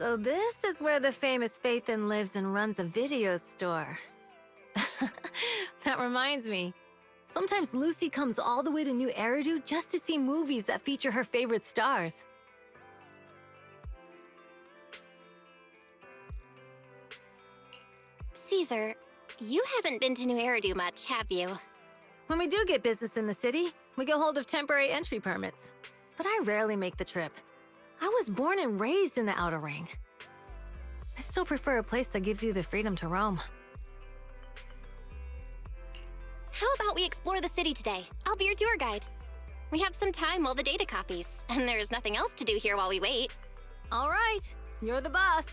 So this is where the famous Faithin lives and runs a video store. That reminds me. Sometimes Lucy comes all the way to New Eridu just to see movies that feature her favorite stars. Caesar, you haven't been to New Eridu much, have you? When we do get business in the city, we get hold of temporary entry permits. But I rarely make the trip. I was born and raised in the Outer Ring. I still prefer a place that gives you the freedom to roam. How about we explore the city today? I'll be your tour guide. We have some time while the data copies, and there's nothing else to do here while we wait. All right, you're the boss.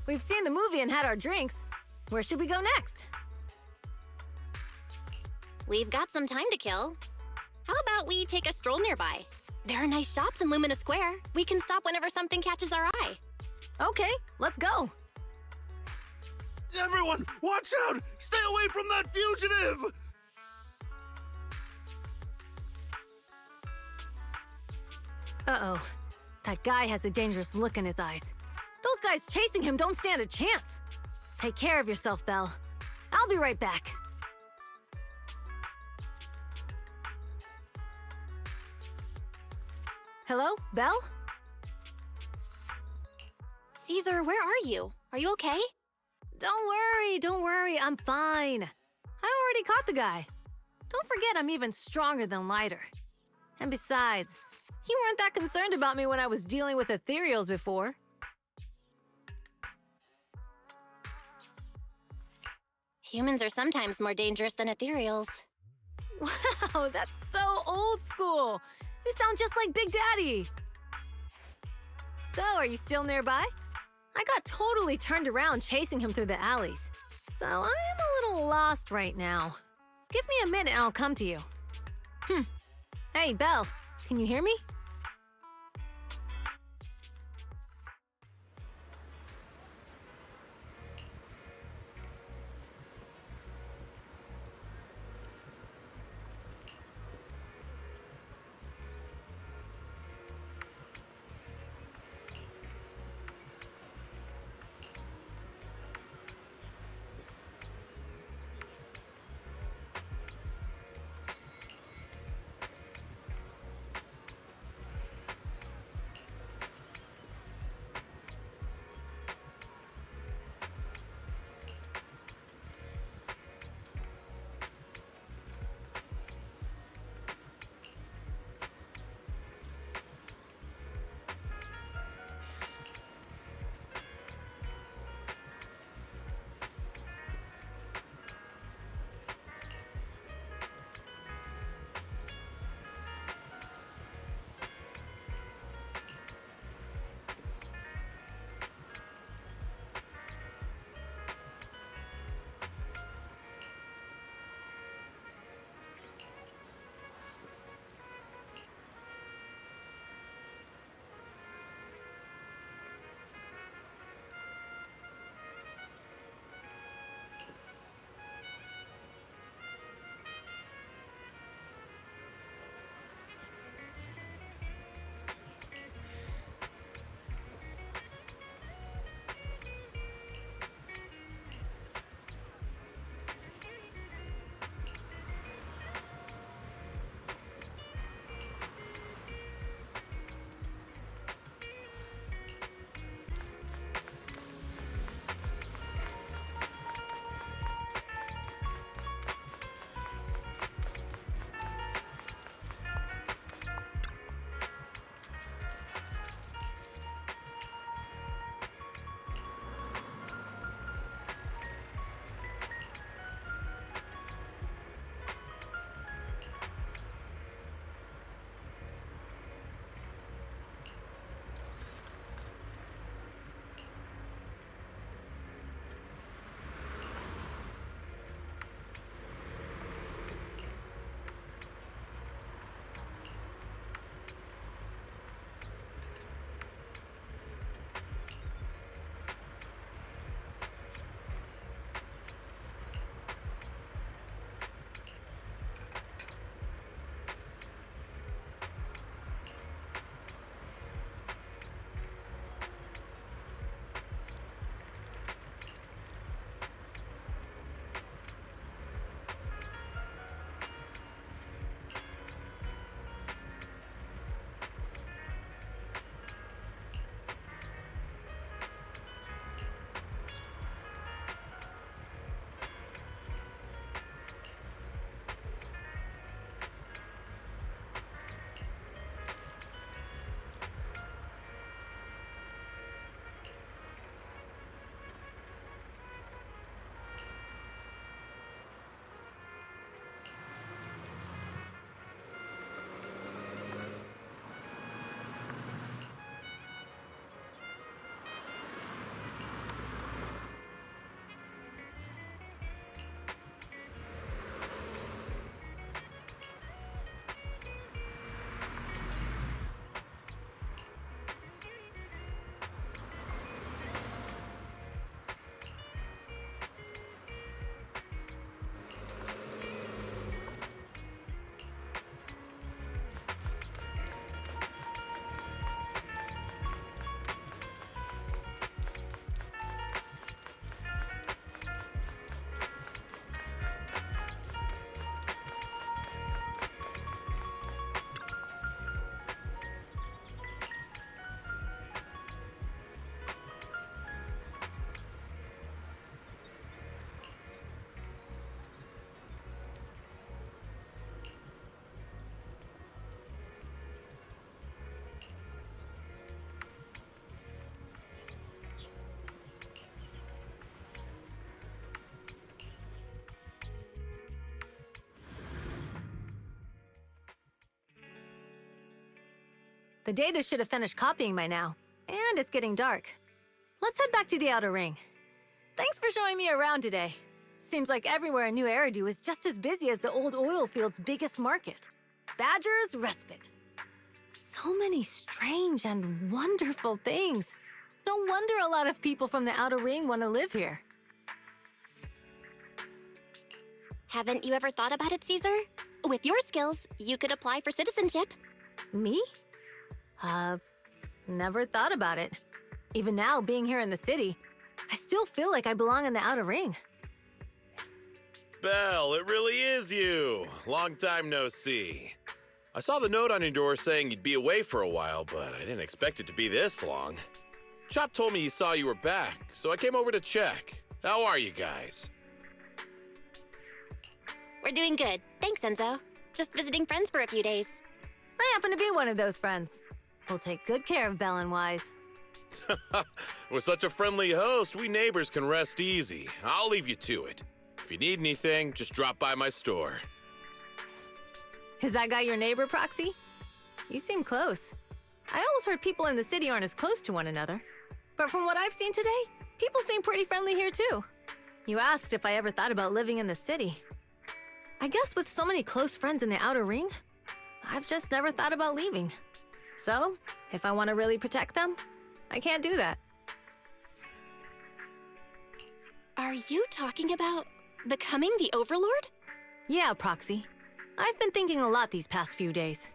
We've seen the movie and had our drinks. Where should we go next? We've got some time to kill. How about we take a stroll nearby? There are nice shops in Lumina Square. We can stop whenever something catches our eye. Okay, let's go. Everyone, watch out! Stay away from that fugitive! Uh-oh. That guy has a dangerous look in his eyes. Those guys chasing him don't stand a chance. Take care of yourself, Belle. I'll be right back. Hello, Belle? Caesar, where are you? Are you okay? Don't worry, I'm fine. I already caught the guy. Don't forget I'm even stronger than Lighter. And besides, you weren't that concerned about me when I was dealing with ethereals before. Humans are sometimes more dangerous than ethereals. Wow, that's so old school. You sound just like Big Daddy. So, are you still nearby? I got totally turned around chasing him through the alleys. So, I am a little lost right now. Give me a minute and I'll come to you. Hey, Belle, can you hear me? The data should have finished copying by now. And it's getting dark. Let's head back to the outer ring. Thanks for showing me around today. Seems like everywhere in New Eridu is just as busy as the old oil field's biggest market. Badger's Respite. So many strange and wonderful things. No wonder a lot of people from the outer ring want to live here. Haven't you ever thought about it, Caesar? With your skills, you could apply for citizenship. Me? Never thought about it. Even now, being here in the city, I still feel like I belong in the outer ring. Belle, it really is you. Long time no see. I saw the note on your door saying you'd be away for a while, but I didn't expect it to be this long. Chop told me he saw you were back, so I came over to check. How are you guys? We're doing good. Thanks, Enzo. Just visiting friends for a few days. I happen to be one of those friends. We'll take good care of Belle and Wise. With such a friendly host, we neighbors can rest easy. I'll leave you to it. If you need anything, just drop by my store. Is that guy your neighbor, Proxy? You seem close. I always heard people in the city aren't as close to one another. But from what I've seen today, people seem pretty friendly here too. You asked if I ever thought about living in the city. I guess with so many close friends in the outer ring, I've just never thought about leaving. So, if I want to really protect them, I can't do that. Are you talking about becoming the Overlord? Yeah, Proxy. I've been thinking a lot these past few days.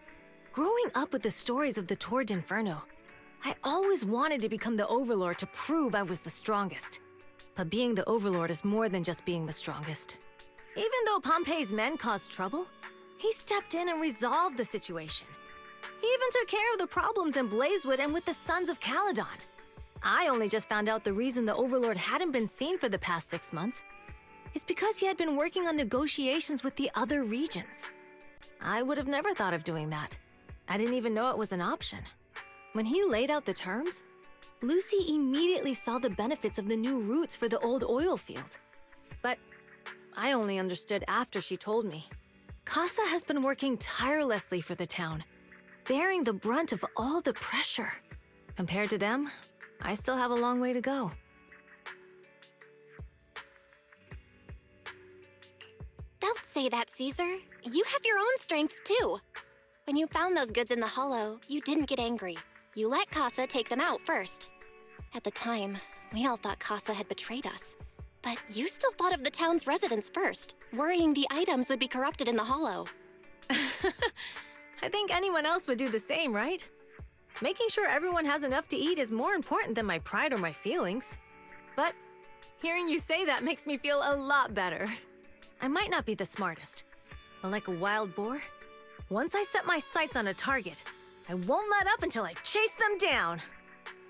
Growing up with the stories of the Torrid Inferno, I always wanted to become the Overlord to prove I was the strongest. But being the Overlord is more than just being the strongest. Even though Pompey's men caused trouble, he stepped in and resolved the situation. He even took care of the problems in Blazewood and with the Sons of Caledon. I only just found out the reason the Overlord hadn't been seen for the past 6 months is because he had been working on negotiations with the other regions. I would have never thought of doing that. I didn't even know it was an option. When he laid out the terms, Lucy immediately saw the benefits of the new routes for the old oil field. But I only understood after she told me. Casa has been working tirelessly for the town, bearing the brunt of all the pressure. Compared to them, I still have a long way to go. Don't say that, Caesar. You have your own strengths, too. When you found those goods in the hollow, you didn't get angry. You let Casa take them out first. At the time, we all thought Casa had betrayed us. But you still thought of the town's residents first, worrying the items would be corrupted in the hollow. I think anyone else would do the same, right? Making sure everyone has enough to eat is more important than my pride or my feelings. But hearing you say that makes me feel a lot better. I might not be the smartest, but like a wild boar, once I set my sights on a target, I won't let up until I chase them down.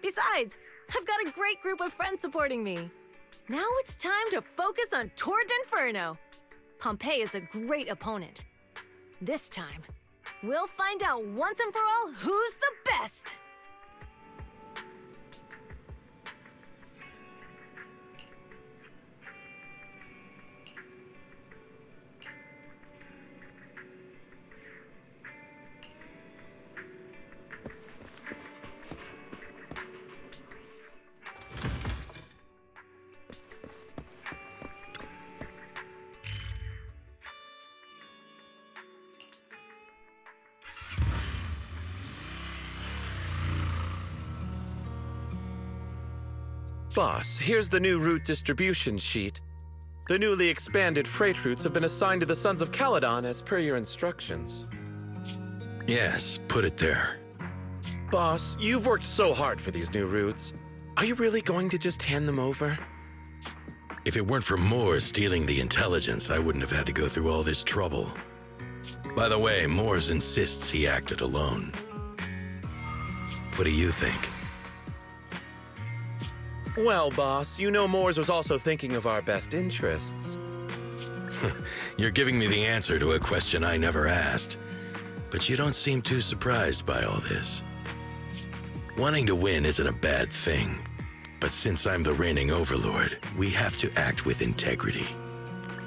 Besides, I've got a great group of friends supporting me. Now it's time to focus on Torrid Inferno. Pompey is a great opponent. This time, we'll find out once and for all who's the best! Boss, here's the new route distribution sheet. The newly expanded freight routes have been assigned to the Sons of Caledon as per your instructions. Yes, put it there. Boss, you've worked so hard for these new routes. Are you really going to just hand them over? If it weren't for Moore stealing the intelligence, I wouldn't have had to go through all this trouble. By the way, Moores insists he acted alone. What do you think? Well, boss, you know Moores was also thinking of our best interests. You're giving me the answer to a question I never asked. But you don't seem too surprised by all this. Wanting to win isn't a bad thing. But since I'm the reigning overlord, we have to act with integrity.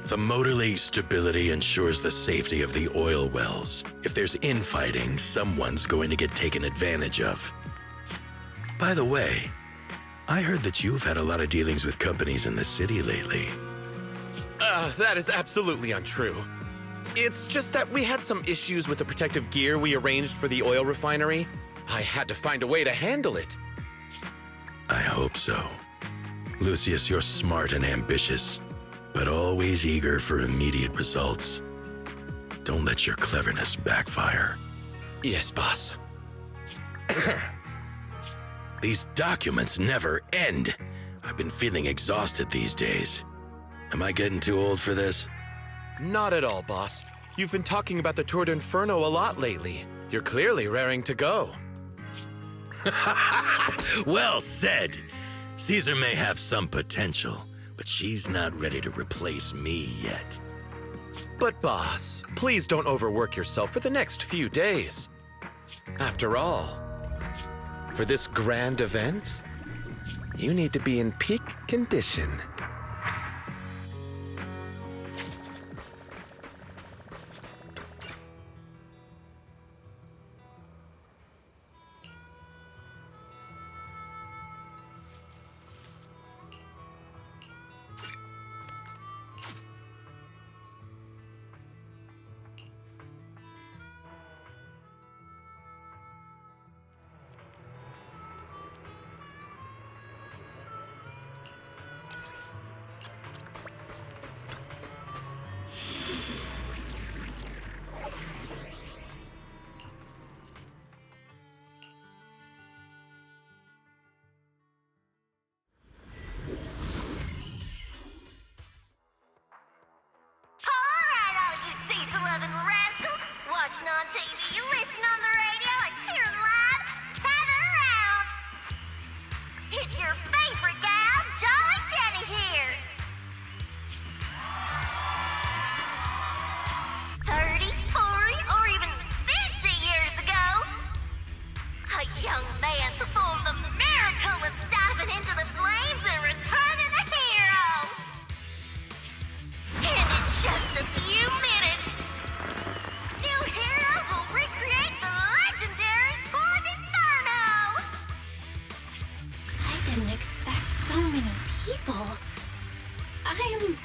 The motor leak stability ensures the safety of the oil wells. If there's infighting, someone's going to get taken advantage of. By the way, I heard that you've had a lot of dealings with companies in the city lately. That is absolutely untrue. It's just that we had some issues with the protective gear we arranged for the oil refinery. I had to find a way to handle it. I hope so. Lucius, you're smart and ambitious, but always eager for immediate results. Don't let your cleverness backfire. Yes, boss. These documents never end. I've been feeling exhausted these days. Am I getting too old for this? Not at all, boss. You've been talking about the Tour d'Inferno a lot lately. You're clearly raring to go. Well said. Caesar may have some potential, but she's not ready to replace me yet. But boss, please don't overwork yourself for the next few days. After all, for this grand event, you need to be in peak condition. Watching on TV, listen on the radio, and cheering live, gather around! It's your favorite gal, Jolly Jenny here! 30, 40, or even 50 years ago, a young man performed the miracle of diving into the flames and returning a hero! And in just a few minutes, new heroes will recreate the legendary Tour d'Inferno! I didn't expect so many people. I am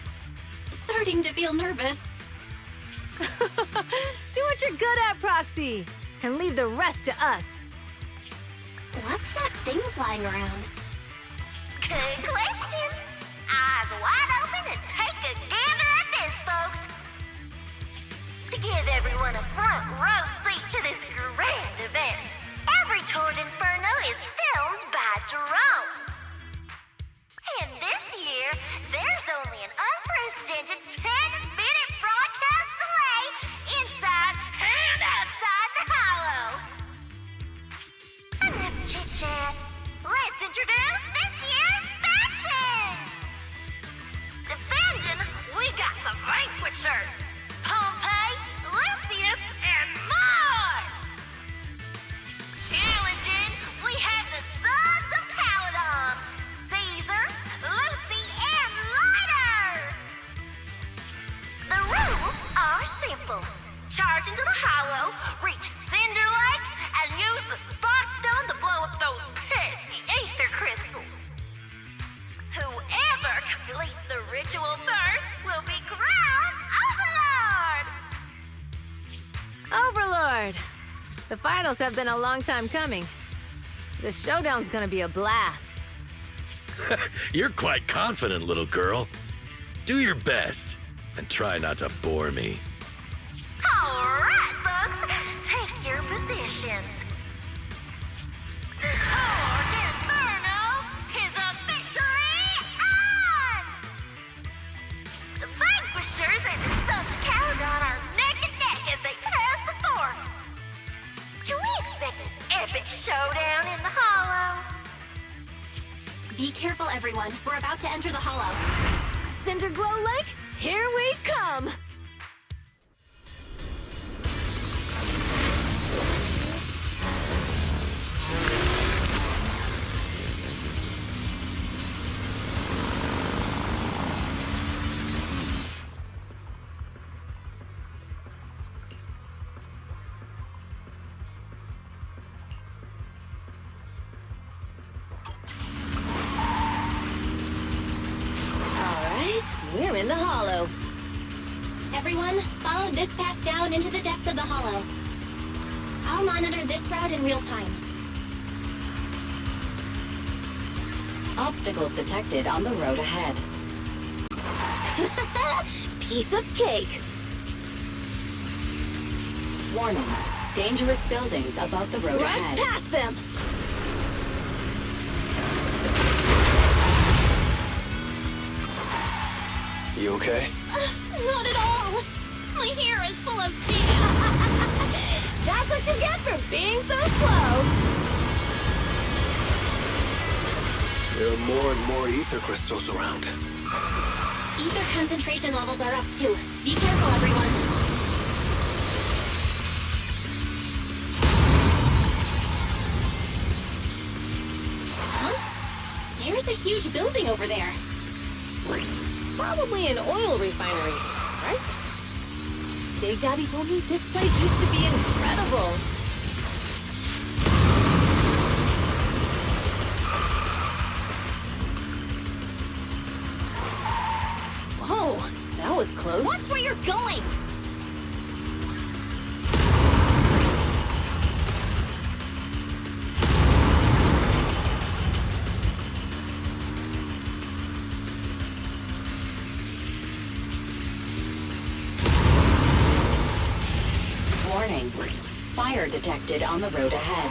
starting to feel nervous. Do what you're good at, Proxy, and leave the rest to us. What's that thing flying around? Good question. Eyes wide open and take a gander at this, folks. To give everyone a front row seat to this grand event, every Tour d'Inferno is filmed by drones. And this year, there's only an unprecedented 10-minute broadcast delay inside and outside the hollow. Enough chit-chat. Let's introduce this year's factions. Defending, we got the Vanquishers. Pompey, Lucius, and Mars! Challenging, we have the Sons of Paladon, Caesar, Lucy, and Lighter! The rules are simple. Charge into the hollow, reach Cinder Lake, and use the Spark Stone to blow up those pesky ether crystals. Whoever completes the ritual first will be crowned Overlord! Overlord! The finals have been a long time coming. The showdown's gonna be a blast. You're quite confident, little girl. Do your best, and try not to bore me. All right, folks, take your positions. The Tour d'Inferno is officially on! The Vanquishers and the Sons of Caladon are neck and neck as they pass the fork. Can we expect an epic showdown in the hollow? Be careful, everyone. We're about to enter the hollow. Cinderglow Lake, here we come! hollow. Everyone, follow this path down into the depths of the hollow. I'll monitor this route in real time. Obstacles detected on the road ahead. Piece of cake. Warning. Dangerous buildings above the road ahead. Right past them! You okay? Not at all! My hair is full of steam! That's what you get for being so slow! There are more and more ether crystals around. Ether concentration levels are up too. Be careful, everyone. Huh? There's a huge building over there. Probably an oil refinery, right? Big Daddy told me this place used to be incredible. Whoa, that was close. Watch where you're going! Warning. Fire detected on the road ahead.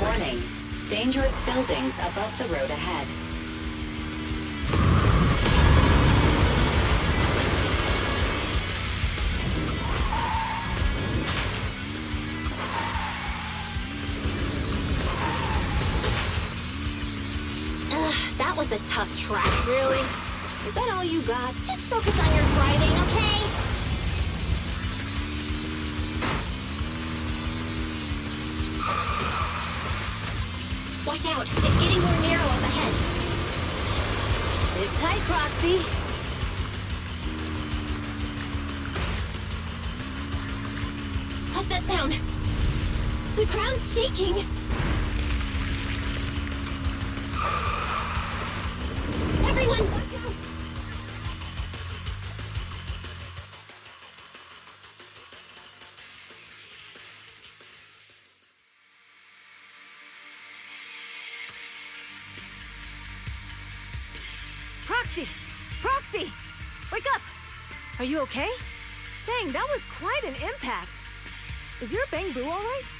Warning. Dangerous buildings above the road ahead. That was a tough track. Really? Is that all you got? Just focus on your driving, okay? Watch out! It's getting more narrow up ahead. Sit tight, Proxy. What's that sound? The ground's shaking! Everyone, watch out! Proxy! Proxy! Wake up! Are you okay? Dang, that was quite an impact. Is your Bang Boo all right?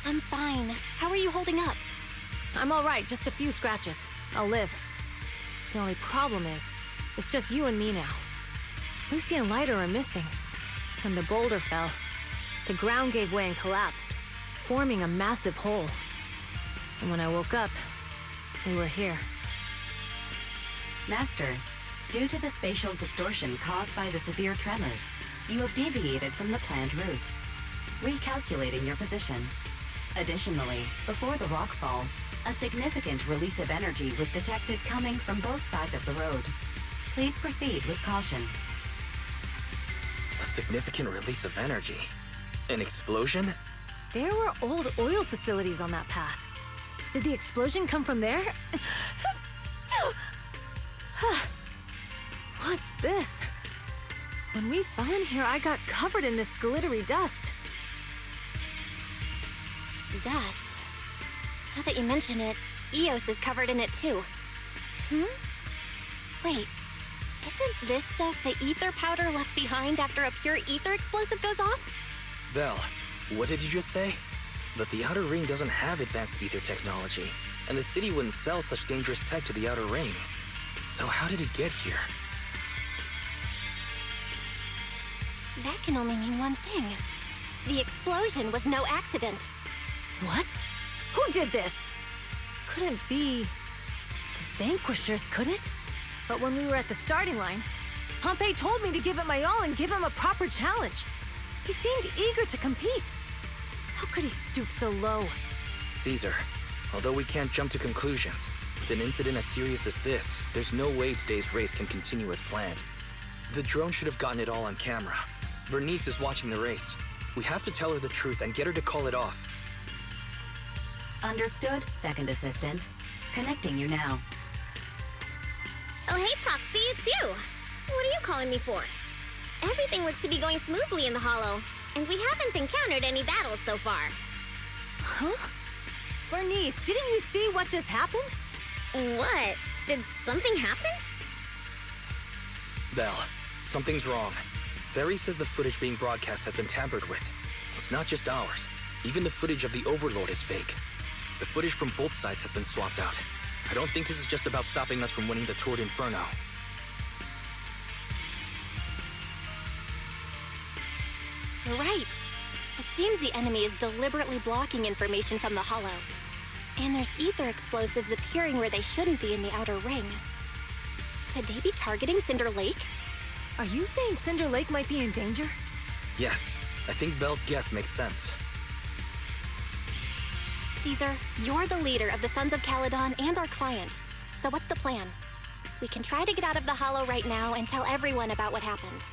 I'm fine. How are you holding up? I'm all right, just a few scratches. I'll live. The only problem is, it's just you and me now. Lucy and Lighter are missing. When the boulder fell, the ground gave way and collapsed, forming a massive hole. And when I woke up, we were here. Master, due to the spatial distortion caused by the severe tremors, you have deviated from the planned route, recalculating your position. Additionally, before the rockfall, a significant release of energy was detected coming from both sides of the road. Please proceed with caution. A significant release of energy? An explosion? There were old oil facilities on that path. Did the explosion come from there? What's this? When we fell in here, I got covered in this glittery dust. Dust. Now that you mention it, Eos is covered in it too. Wait, isn't this stuff the ether powder left behind after a pure ether explosive goes off? Belle, what did you just say? But the Outer Ring doesn't have advanced ether technology, and the city wouldn't sell such dangerous tech to the Outer Ring. So how did it get here? That can only mean one thing. The explosion was no accident. What? Who did this? Couldn't be the Vanquishers, could it? But when we were at the starting line, Pompey told me to give it my all and give him a proper challenge. He seemed eager to compete. How could he stoop so low? Caesar, although we can't jump to conclusions, with an incident as serious as this, there's no way today's race can continue as planned. The drone should have gotten it all on camera. Bernice is watching the race. We have to tell her the truth and get her to call it off. Understood, second assistant. Connecting you now. Oh, hey, Proxy, it's you. What are you calling me for? Everything looks to be going smoothly in the Hollow, and we haven't encountered any battles so far. Huh? Bernice, didn't you see what just happened? What? Did something happen? Belle, something's wrong. Ferry says the footage being broadcast has been tampered with. It's not just ours. Even the footage of the Overlord is fake. The footage from both sides has been swapped out. I don't think this is just about stopping us from winning the Tour d'Inferno. You're right. It seems the enemy is deliberately blocking information from the Hollow. And there's ether explosives appearing where they shouldn't be in the outer ring. Could they be targeting Cinder Lake? Are you saying Cinder Lake might be in danger? Yes, I think Belle's guess makes sense. Caesar, you're the leader of the Sons of Caledon and our client. So what's the plan? We can try to get out of the Hollow right now and tell everyone about what happened.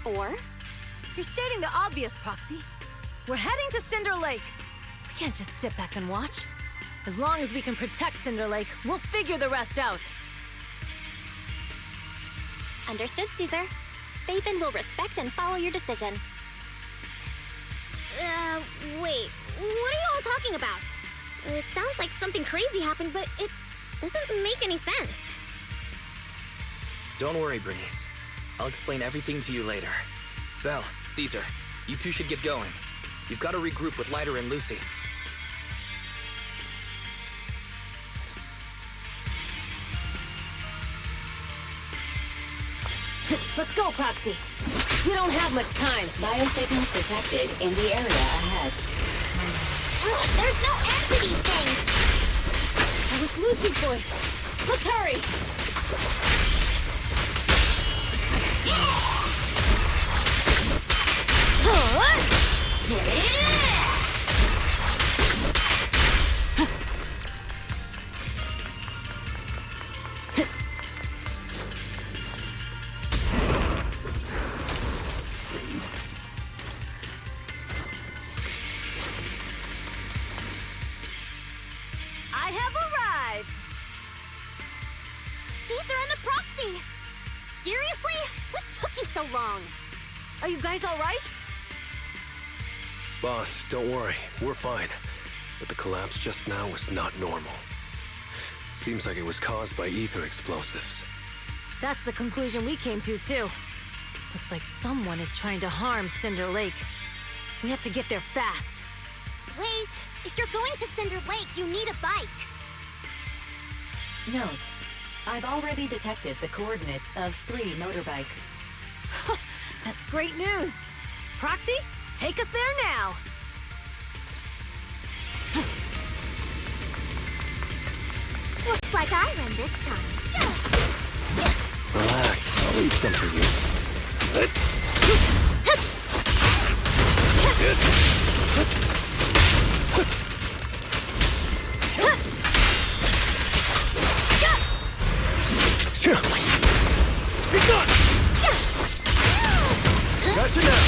Or You're stating the obvious, Proxy. We're heading to Cinder Lake. We can't just sit back and watch. As long as we can protect Cinder Lake, we'll figure the rest out. understood, Caesar. Phaethon will respect and follow your decision. Wait. What are you all talking about? It sounds like something crazy happened, but it doesn't make any sense. Don't worry, Bernice. I'll explain everything to you later. Belle, Caesar, you two should get going. You've got to regroup with Lighter and Lucy. Let's go, Proxy. We don't have much time. Biosignals detected in the area ahead. There's no end to these things! That was Lucy's voice. Let's hurry! I have arrived! Caesar and the Proxy! Seriously? What took you so long? Are you guys all right? Boss, don't worry. We're fine. But the collapse just now was not normal. Seems like it was caused by ether explosives. That's the conclusion we came to, too. Looks like someone is trying to harm Cinder Lake. We have to get there fast. Wait! If you're going to Cinder Lake, you need a bike! Note, I've already detected the coordinates of 3 motorbikes. That's great news! Proxy, take us there now! Looks like I win this time. Relax, I'll leave some for you. Be gone! Gotcha now!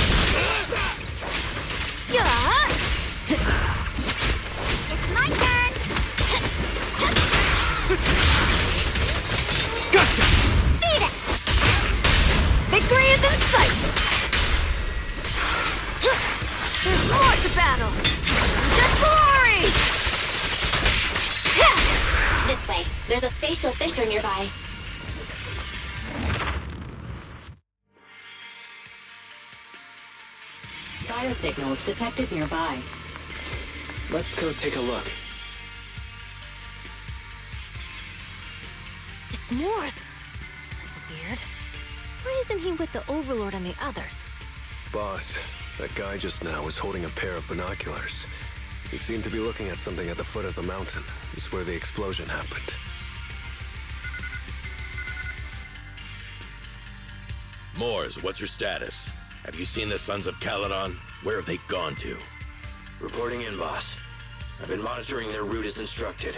Yeah! It's my turn! Gotcha! Beat it! Victory is in sight! There's more to battle! Just glory! This way. There's a spatial fissure nearby. Biosignals detected nearby. Let's go take a look. It's Morse! That's weird. Why isn't he with the Overlord and the others? Boss, that guy just now was holding a pair of binoculars. He seemed to be looking at something at the foot of the mountain. It's where the explosion happened. Moors, what's your status? Have you seen the Sons of Caledon? Where have they gone to? Reporting in, boss. I've been monitoring their route as instructed,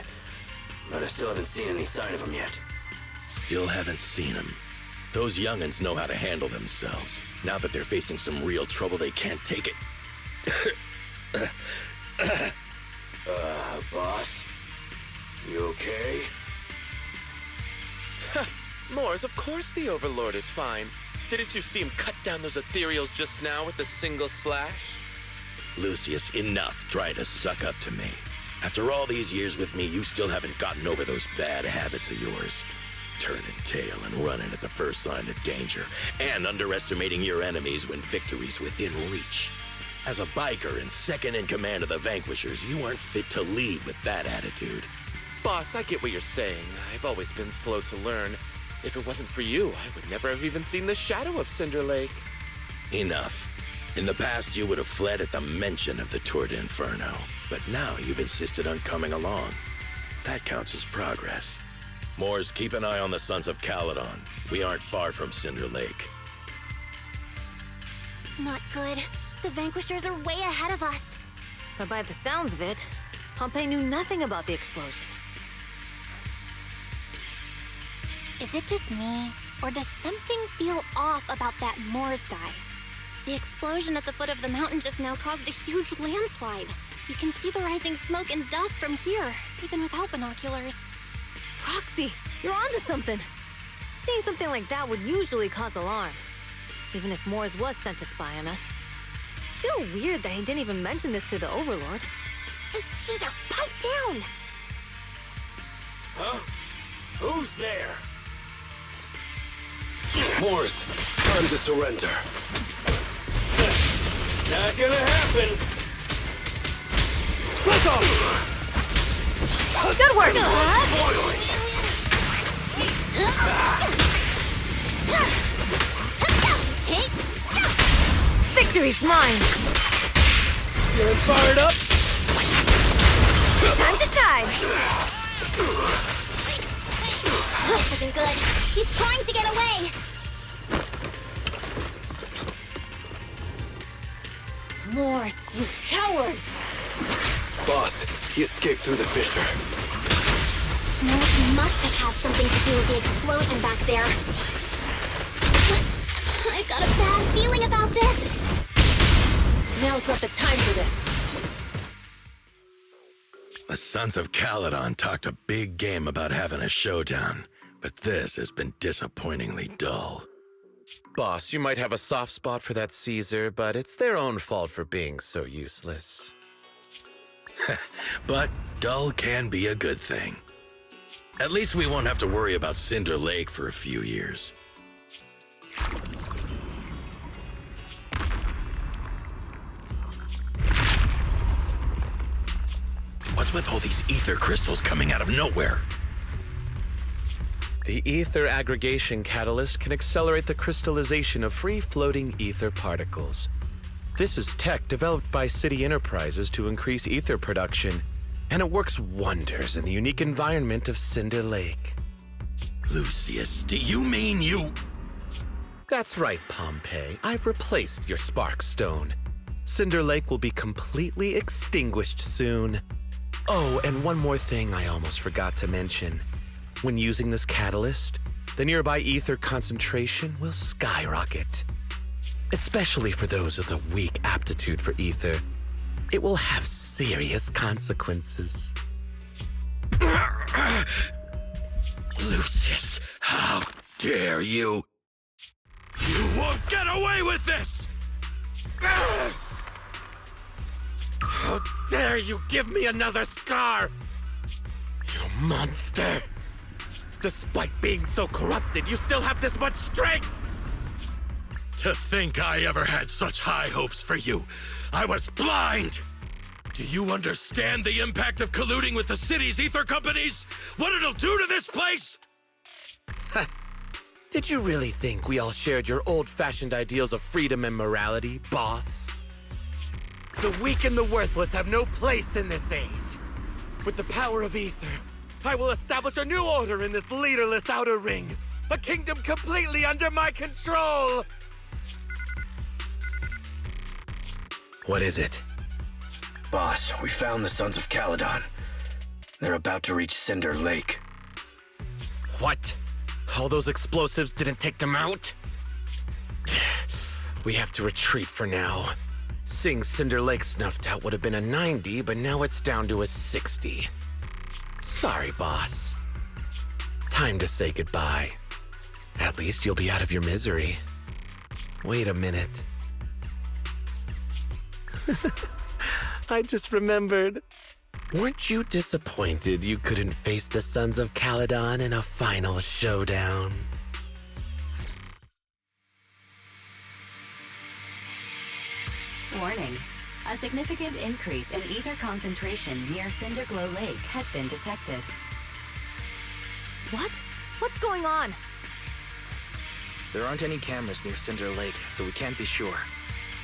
but I still haven't seen any sign of them yet. Still haven't seen them. Those young'uns know how to handle themselves. Now that they're facing some real trouble, they can't take it. Boss? You okay? Mors, of course the Overlord is fine. Didn't you see him cut down those ethereals just now with a single slash? Lucius, enough trying to suck up to me. After all these years with me, you still haven't gotten over those bad habits of yours. Turning tail and running at the first sign of danger, and underestimating your enemies when victory's within reach. As a biker and second in command of the Vanquishers, you aren't fit to lead with that attitude. Boss, I get what you're saying. I've always been slow to learn. If it wasn't for you, I would never have even seen the shadow of Cinder Lake. Enough. In the past, you would have fled at the mention of the Tour de Inferno, but now you've insisted on coming along. That counts as progress. Mors, keep an eye on the Sons of Caledon. We aren't far from Cinder Lake. Not good. The Vanquishers are way ahead of us. But by the sounds of it, Pompey knew nothing about the explosion. Is it just me, or does something feel off about that Mors guy? The explosion at the foot of the mountain just now caused a huge landslide. You can see the rising smoke and dust from here, even without binoculars. Proxy, you're onto something. Seeing something like that would usually cause alarm. Even if Mors was sent to spy on us. It's still weird that he didn't even mention this to the Overlord. Hey, Caesar, pipe down! Huh? Who's there? Mors, time to surrender. Not gonna happen! Let's go! Good work! Victory's mine! Feeling fired up? Time to shine! This isn't good. He's trying to get away! Mors, you coward! Boss, he escaped through the fissure. Mors must have had something to do with the explosion back there. I've got a bad feeling about this! Now's not the time for this. The Sons of Caledon talked a big game about having a showdown, but this has been disappointingly dull. Boss, you might have a soft spot for that Caesar, but it's their own fault for being so useless. But dull can be a good thing. At least we won't have to worry about Cinder Lake for a few years. What's with all these ether crystals coming out of nowhere? The ether aggregation catalyst can accelerate the crystallization of free-floating ether particles. This is tech developed by City Enterprises to increase ether production, and it works wonders in the unique environment of Cinder Lake. Lucius, do you mean you... That's right, Pompey. I've replaced your spark stone. Cinder Lake will be completely extinguished soon. Oh, and one more thing I almost forgot to mention. When using this catalyst, the nearby ether concentration will skyrocket. Especially for those with a weak aptitude for ether, it will have serious consequences. Lucius, how dare you? You won't get away with this! How dare you give me another scar! You monster! Despite being so corrupted, you still have this much strength! To think I ever had such high hopes for you. I was blind! Do you understand the impact of colluding with the city's ether companies? What it'll do to this place? Did you really think we all shared your old-fashioned ideals of freedom and morality, boss? The weak and the worthless have no place in this age. With the power of ether, I will establish a new order in this leaderless outer ring. A kingdom completely under my control! What is it? Boss, we found the Sons of Caledon. They're about to reach Cinder Lake. What? All those explosives didn't take them out? We have to retreat for now. Seeing Cinder Lake snuffed out would have been a 90, but now it's down to a 60. Sorry, boss. Time to say goodbye. At least you'll be out of your misery. Wait a minute. I just remembered. Weren't you disappointed you couldn't face the Sons of Caledon in a final showdown? Warning. A significant increase in ether concentration near Cinderglow Lake has been detected. What? What's going on? There aren't any cameras near Cinder Lake, so we can't be sure.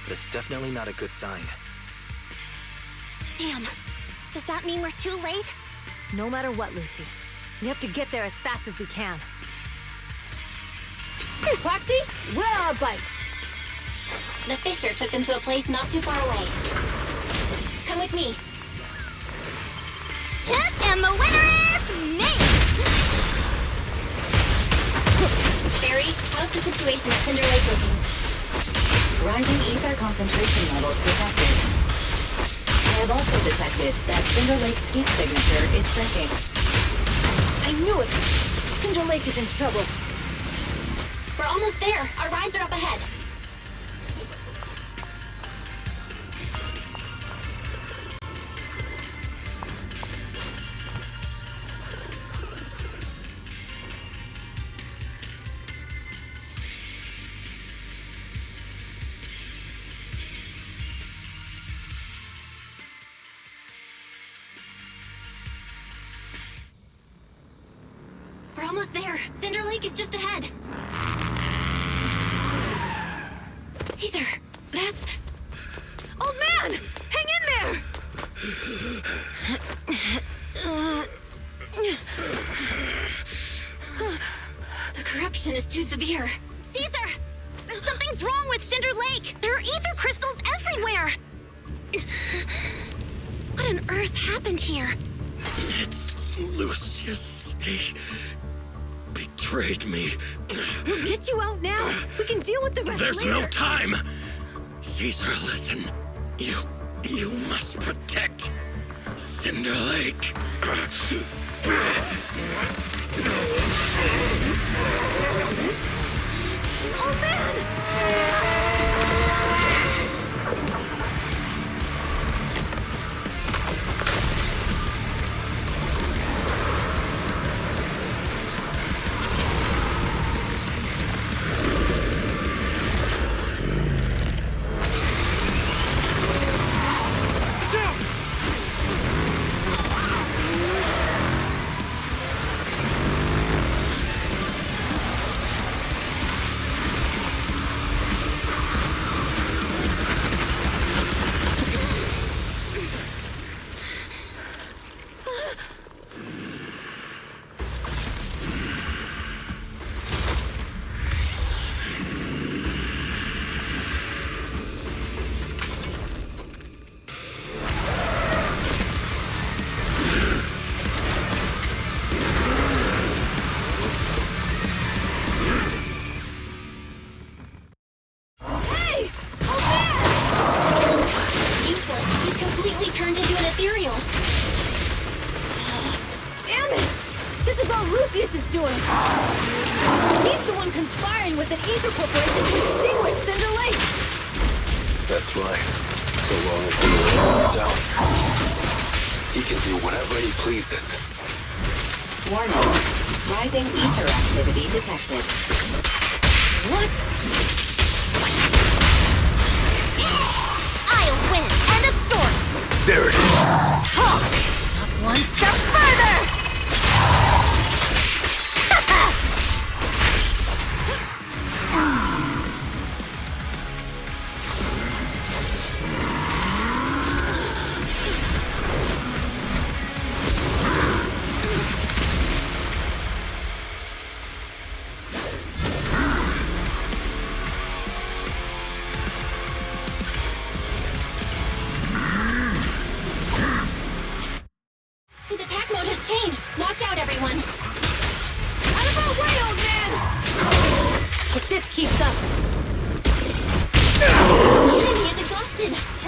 But it's definitely not a good sign. Damn. Does that mean we're too late? No matter what, Lucy. We have to get there as fast as we can. Hey, Proxy! Where are our bikes? The Fisher took them to a place not too far away. Come with me. And the winner is me! Barry, how's the situation at Cinder Lake looking? Rising ether concentration levels detected. I have also detected that Cinder Lake's heat signature is shrinking. I knew it! Cinder Lake is in trouble. We're almost there. Our rides are up ahead. We're almost there. Cinder Lake is just ahead. Caesar, that's... Old man! Hang in there! The corruption is too severe. Caesar! Something's wrong with Cinder Lake! There are ether crystals everywhere! What on earth happened here? It's Lucius. He betrayed me. We'll get you out now. We can deal with the rest There's later. no time. Caesar, listen. You must protect Cinder Lake. Oh, man! Lucius is doing? He's the one conspiring with an ether corporation to extinguish Cinder Lake! That's right. So long as the lake is out, he can do whatever he pleases. Warning. Rising ether activity detected. What? I'll win! End of story! There it is. Huh. Not one step further!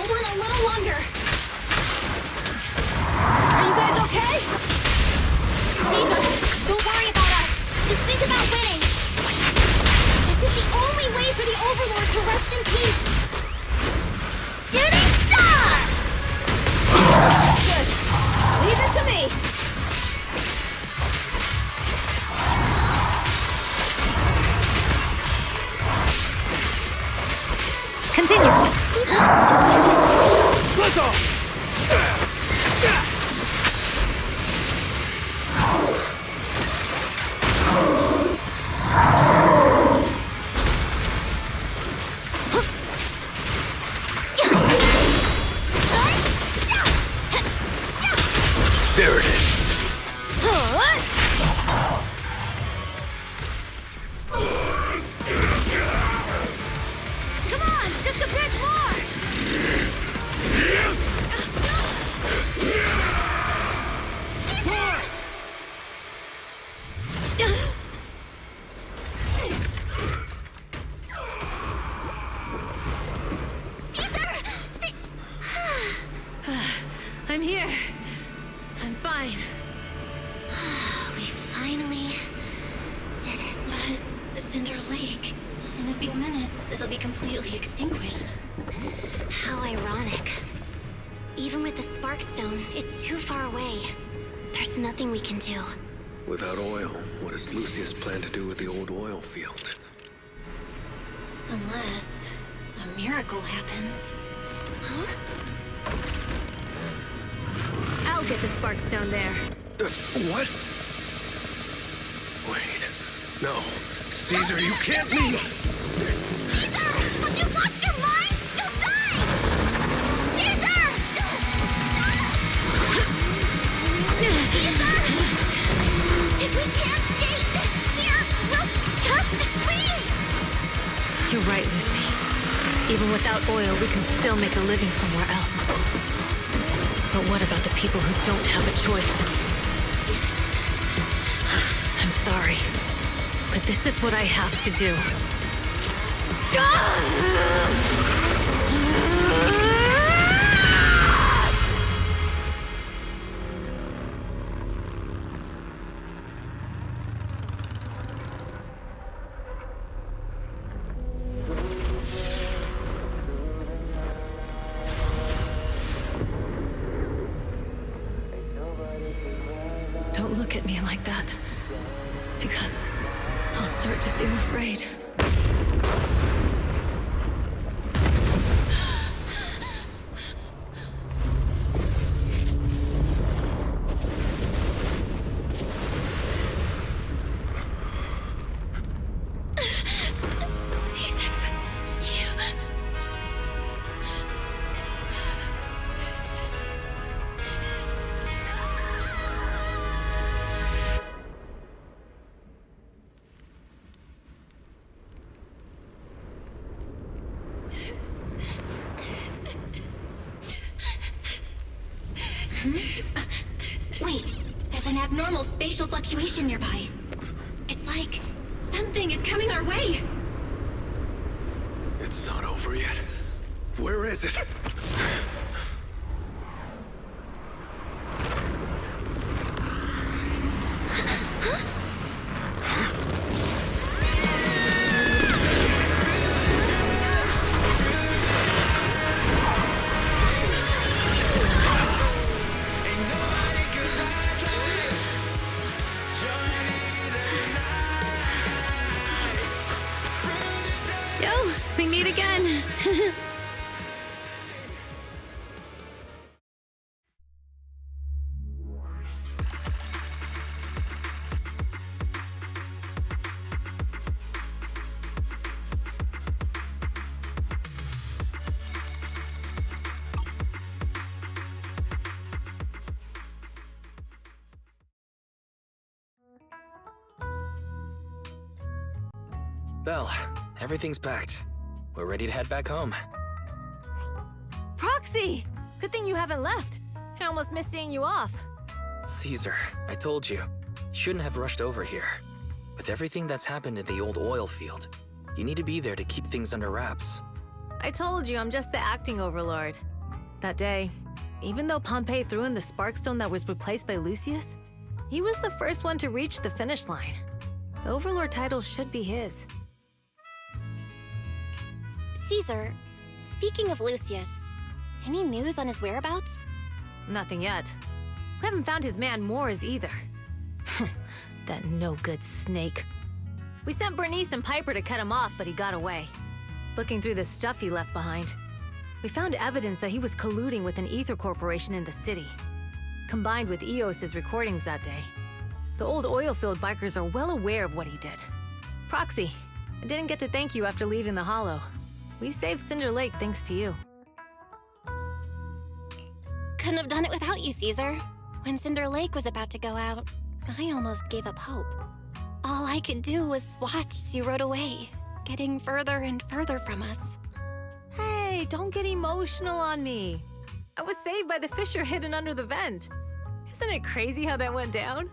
Hold on a little longer. Are you guys okay? Caesar, don't worry about us. Just think about winning. This is the only way for the Overlord to rest in peace. Shooting star! Good. Leave it to me. Continue. Let's off! There it is. Come on, just a bit more. Push! I'm here. I'm fine. We finally did it. But Cinder Lake, in a few minutes, it'll be completely extinguished. How ironic. Even with the Sparkstone, it's too far away. There's nothing we can do. Without oil, what does Lucius plan to do with the old oil field? Unless a miracle happens. Huh? I'll get the Sparkstone there. What? Wait. No. Caesar, you can't mean... Caesar! Have you lost your mind? You'll die! Caesar! Caesar! If we can't stay here, we'll just leave! You're right, Lucy. Even without oil, we can still make a living somewhere else. But what about the people who don't have a choice? I'm sorry, but this is what I have to do. Don't look at me like that, because I'll start to feel afraid. Caesar, you... Wait, there's an abnormal spatial fluctuation nearby. It's like something is coming our way. It's not over yet. Where is it? Yo, we meet again. Belle, everything's packed. We're ready to head back home. Proxy! Good thing you haven't left. I almost missed seeing you off. Caesar, I told you. You shouldn't have rushed over here. With everything that's happened in the old oil field, you need to be there to keep things under wraps. I told you I'm just the acting overlord. That day, even though Pompey threw in the Sparkstone that was replaced by Lucius, he was the first one to reach the finish line. The Overlord title should be his. Caesar, speaking of Lucius, any news on his whereabouts? Nothing yet. We haven't found his man Moores either. That no-good snake. We sent Bernice and Piper to cut him off, but he got away. Looking through the stuff he left behind, we found evidence that he was colluding with an ether corporation in the city, combined with Eos's recordings that day. The old oil-filled bikers are well aware of what he did. Proxy, I didn't get to thank you after leaving the Hollow. We saved Cinder Lake thanks to you. Couldn't have done it without you, Caesar. When Cinder Lake was about to go out, I almost gave up hope. All I could do was watch as you rode away, getting further and further from us. Hey, don't get emotional on me. I was saved by the fissure hidden under the vent. Isn't it crazy how that went down?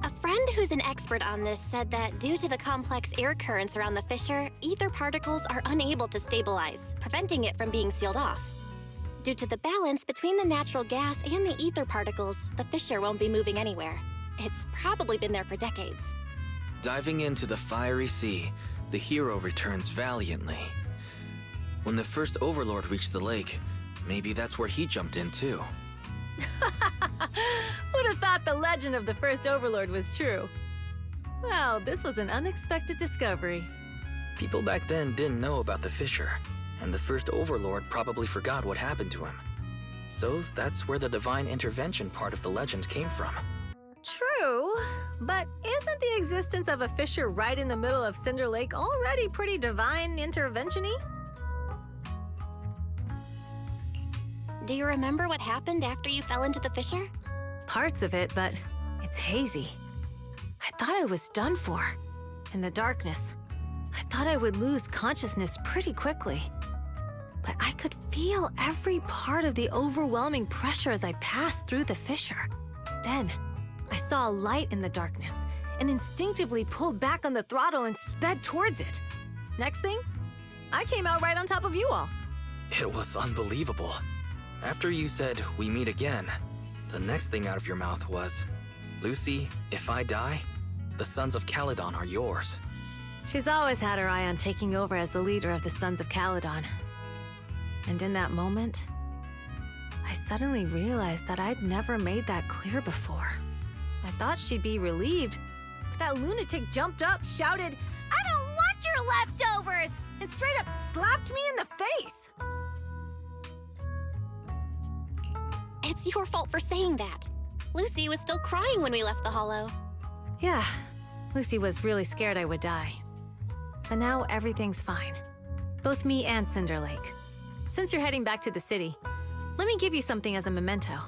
A friend who's an expert on this said that due to the complex air currents around the fissure, ether particles are unable to stabilize, preventing it from being sealed off. Due to the balance between the natural gas and the ether particles, the fissure won't be moving anywhere. It's probably been there for decades. Diving into the fiery sea, the hero returns valiantly. When the first Overlord reached the lake, maybe that's where he jumped in too. Who'd have thought the legend of the first Overlord was true? Well, this was an unexpected discovery. People back then didn't know about the fissure, and the first Overlord probably forgot what happened to him. So that's where the divine intervention part of the legend came from. True, but isn't the existence of a fissure right in the middle of Cinder Lake already pretty divine intervention-y? Do you remember what happened after you fell into the fissure? Parts of it, but it's hazy. I thought I was done for. In the darkness, I thought I would lose consciousness pretty quickly. But I could feel every part of the overwhelming pressure as I passed through the fissure. Then, I saw a light in the darkness and instinctively pulled back on the throttle and sped towards it. Next thing, I came out right on top of you all. It was unbelievable. After you said, "We meet again," the next thing out of your mouth was, "Lucy, if I die, the Sons of Caledon are yours." She's always had her eye on taking over as the leader of the Sons of Caledon. And in that moment, I suddenly realized that I'd never made that clear before. I thought she'd be relieved, but that lunatic jumped up, shouted, "I don't want your leftovers!" and straight up slapped me in the face. It's your fault for saying that. Lucy was still crying when we left the Hollow. Yeah, Lucy was really scared I would die. But now everything's fine. Both me and Cinder Lake. Since you're heading back to the city, let me give you something as a memento.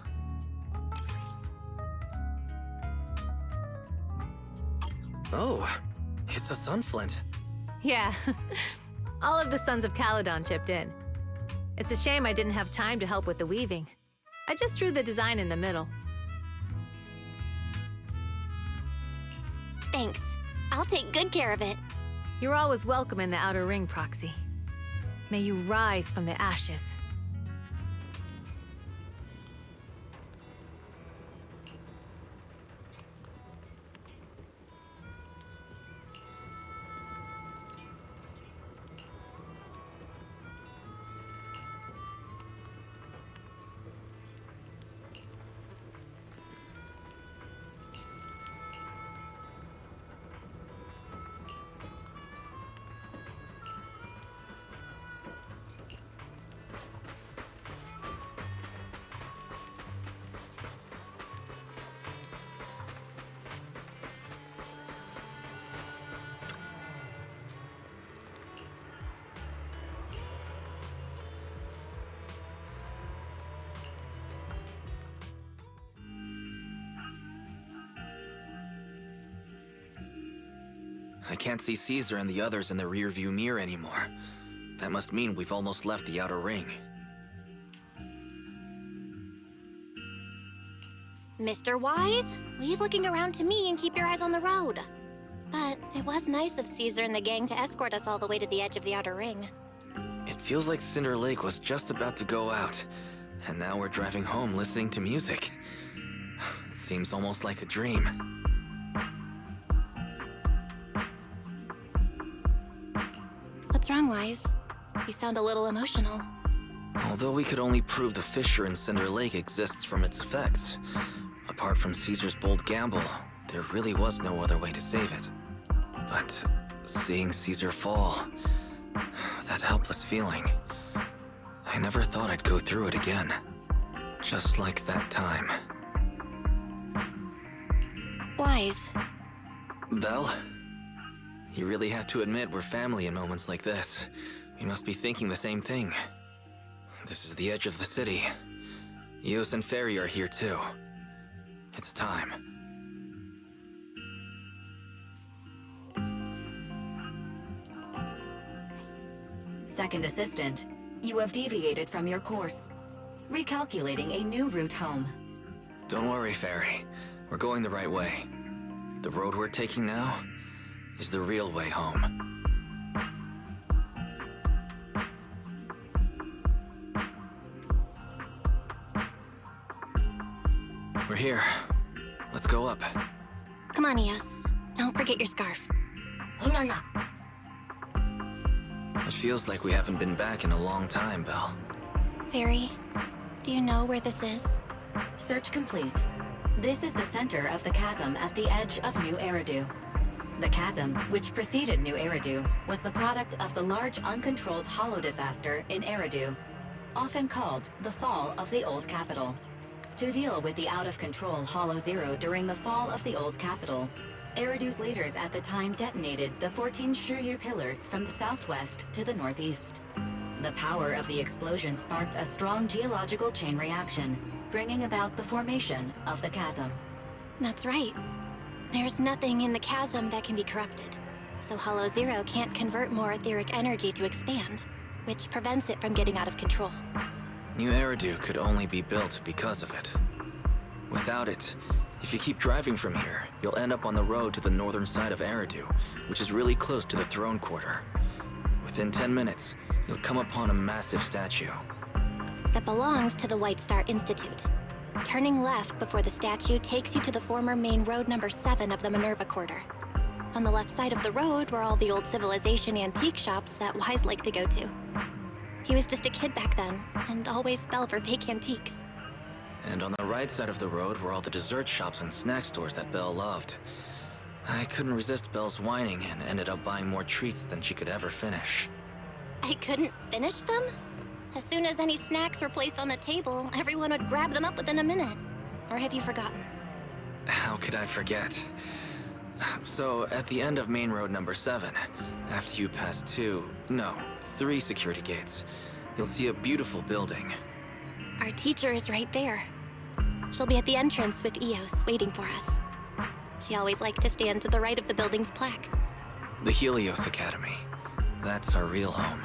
Oh, it's a sunflint. Yeah, all of the Sons of Caledon chipped in. It's a shame I didn't have time to help with the weaving. I just drew the design in the middle. Thanks. I'll take good care of it. You're always welcome in the Outer Ring, Proxy. May you rise from the ashes. I can't see Caesar and the others in the rearview mirror anymore. That must mean we've almost left the Outer Ring. Mr. Wise, leave looking around to me and keep your eyes on the road. But it was nice of Caesar and the gang to escort us all the way to the edge of the Outer Ring. It feels like Cinder Lake was just about to go out, and now we're driving home listening to music. It seems almost like a dream. What's wrong, Wise? You sound a little emotional. Although we could only prove the fissure in Cinder Lake exists from its effects, apart from Caesar's bold gamble, there really was no other way to save it. But seeing Caesar fall, that helpless feeling, I never thought I'd go through it again. Just like that time. Wise. Belle? You really have to admit we're family in moments like this. We must be thinking the same thing. This is the edge of the city. Eos and Ferry are here too. It's time. Second assistant, you have deviated from your course. Recalculating a new route home. Don't worry, Ferry. We're going the right way. The road we're taking now is the real way home. We're here. Let's go up. Come on, Eos. Don't forget your scarf. It feels like we haven't been back in a long time, Belle. Fairy, do you know where this is? Search complete. This is the center of the chasm at the edge of New Eridu. The chasm, which preceded New Eridu, was the product of the large uncontrolled hollow disaster in Eridu, often called the fall of the Old Capital. To deal with the out-of-control Hollow Zero during the fall of the Old Capital, Eridu's leaders at the time detonated the 14 Shiryu pillars from the southwest to the northeast. The power of the explosion sparked a strong geological chain reaction, bringing about the formation of the chasm. That's right. There's nothing in the chasm that can be corrupted, so Hollow Zero can't convert more etheric energy to expand, which prevents it from getting out of control. New Eridu could only be built because of it. Without it, if you keep driving from here, you'll end up on the road to the northern side of Eridu, which is really close to the throne quarter. Within 10 minutes, you'll come upon a massive statue. That belongs to the White Star Institute. Turning left before the statue takes you to the former main road number 7 of the Minerva Quarter. On the left side of the road were all the old civilization antique shops that Wise liked to go to. He was just a kid back then, and always fell for fake antiques. And on the right side of the road were all the dessert shops and snack stores that Belle loved. I couldn't resist Belle's whining and ended up buying more treats than she could ever finish. I couldn't finish them? As soon as any snacks were placed on the table, everyone would grab them up within a minute. Or have you forgotten? How could I forget? So, at the end of main road number 7, after you pass 3 security gates, you'll see a beautiful building. Our teacher is right there. She'll be at the entrance with Eos, waiting for us. She always liked to stand to the right of the building's plaque. The Helios Academy. That's our real home.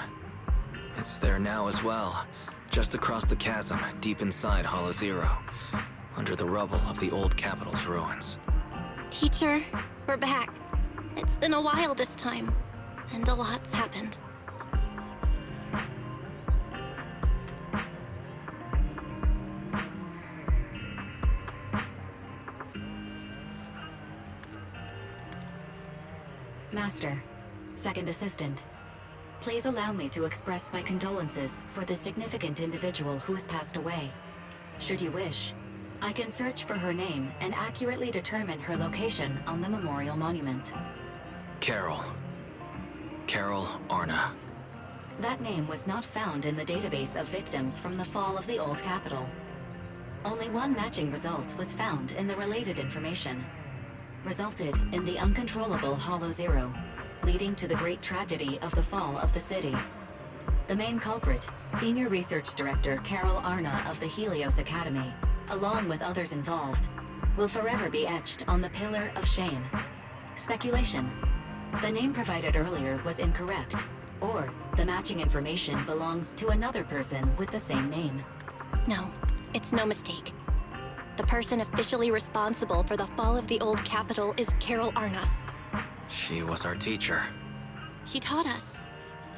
It's there now as well, just across the chasm, deep inside Hollow Zero, under the rubble of the old capital's ruins. Teacher, we're back. It's been a while this time, and a lot's happened. Master, second assistant, please allow me to express my condolences for the significant individual who has passed away. Should you wish, I can search for her name and accurately determine her location on the memorial monument. Carol Arna. That name was not found in the database of victims from the fall of the Old Capital. Only one matching result was found in the related information. Resulted in the uncontrollable Hollow Zero, leading to the great tragedy of the fall of the city. The main culprit, Senior Research Director Carol Arna of the Helios Academy, along with others involved, will forever be etched on the Pillar of Shame. Speculation. The name provided earlier was incorrect, or the matching information belongs to another person with the same name. No, it's no mistake. The person officially responsible for the fall of the Old Capital is Carol Arna. She was our teacher. She taught us,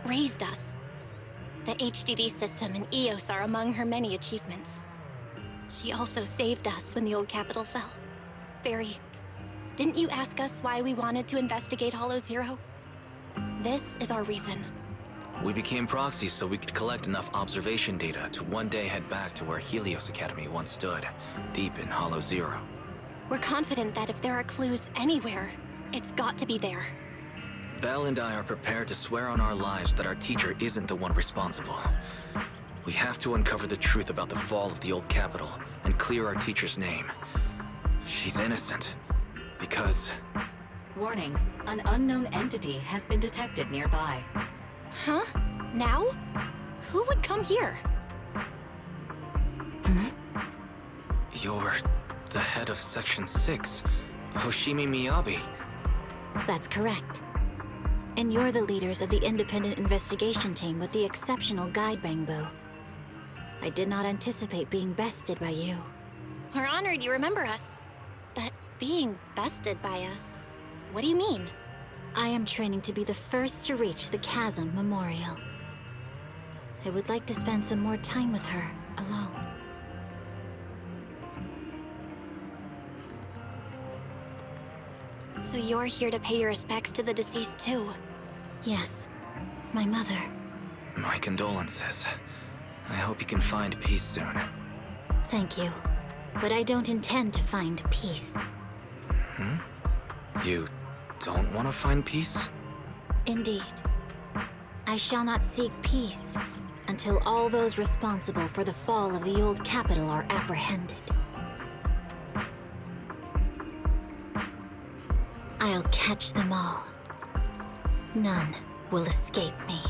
raised us. The HDD system and EOS are among her many achievements. She also saved us when the old capital fell. Fairy, didn't you ask us why we wanted to investigate Hollow Zero? This is our reason. We became proxies so we could collect enough observation data to one day head back to where Helios Academy once stood, deep in Hollow Zero. We're confident that if there are clues anywhere, it's got to be there. Belle and I are prepared to swear on our lives that our teacher isn't the one responsible. We have to uncover the truth about the fall of the old capital and clear our teacher's name. She's innocent, because... Warning, an unknown entity has been detected nearby. Huh? Now? Who would come here? You're the head of Section 6, Hoshimi Miyabi. That's correct. And you're the leaders of the independent investigation team with the exceptional guide Bangbu. I did not anticipate being bested by you. We're honored you remember us. But being bested by us, what do you mean? I am training to be the first to reach the Chasm Memorial. I would like to spend some more time with her, alone. So you're here to pay your respects to the deceased too? Yes, my mother. My condolences. I hope you can find peace soon. Thank you. But I don't intend to find peace. You don't want to find peace? Indeed. I shall not seek peace until all those responsible for the fall of the old capital are apprehended. I'll catch them all. None will escape me.